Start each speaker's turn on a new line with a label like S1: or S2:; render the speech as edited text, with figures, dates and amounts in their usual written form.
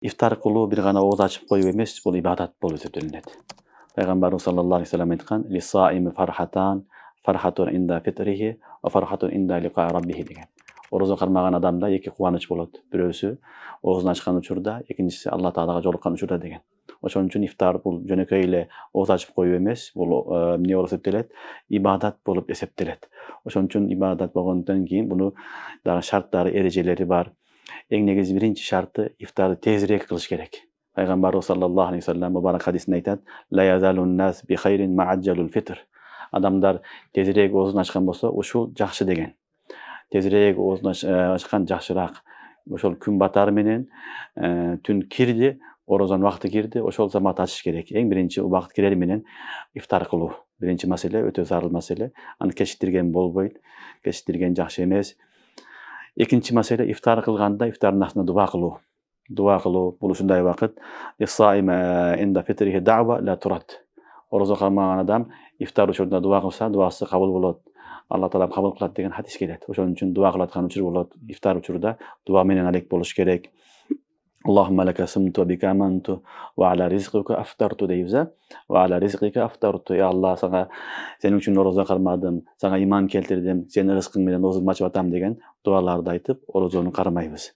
S1: ифтар кылуу бир гана ооз ачып коюу эмес, бул ибадат болуп эсептелинет. Пайгамбарыбыз саллаллаху алейхи вассалам айткан: "Лис-саими фархатан, фархатун инда фитрихи ва фархатун инда лика раббихи" деген. Орозо кармаган адамда эки кубаныч болот. Бирөөсү оозун ачкан учурда, экинчиси Алла Таалага жолуккан учурда деген. Ошон үчүн ифтар бул жөнөкөй эле ооз ачып коюу эмес, бул эмне болуп эсептелет? Ибадат болуп эсептелет. Ошон үчүн ибадат болгондон кийин буну дагы шарттары, эрежелери бар. Эң негизи биринчи шарты ифтарды тезирээк кылыш керек. Пайгамбарыбыз саллаллаху алейхи вассалам мубарак хадисинде айтат: "Ла язалун нас би хайрин ма'аджалул фитр". Адамдар тезирээк оозун ачкан болсо, ушул жакшы деген. Тезирээк оозун ачкан жакшыраак. Ошол күн батары менен түн кирди, орозонун убакыты кирди, ошол замат ачыш керек. Эң биринчи убакыт кирери менен ифтар кылуу. Биринчи маселе, өтө зарыл маселе. Аны кечиктирген болбойт. Кечиктирген жакшы эмес. Экинчи маселе, ифтар кылганда ифтардын астында дуба кылуу. Дуба кылуу бул ушундай убакыт. Ис-саим инда фитрихи да'ва ла турат. Орозо кармаган адам ифтар учурунда дуба кылса, дубасы кабыл болот. Алла Таала кабыл кылат деген хадис келет. Ошон үчүн дуба кылып аткан учур болот. Ифтар учурда дуба менен алек болуш керек. Аллахумма лака сумту бика аманту ва аля ризкика афтарту дейбиз. Ва аля ризкика афтарту. Я Алла, сага сенин үчүн орозо кармадым, сага иман келтирдим, сенин рызкың менен оозумду ачып атам деген дуаларды айтып, орозону кармайбыз.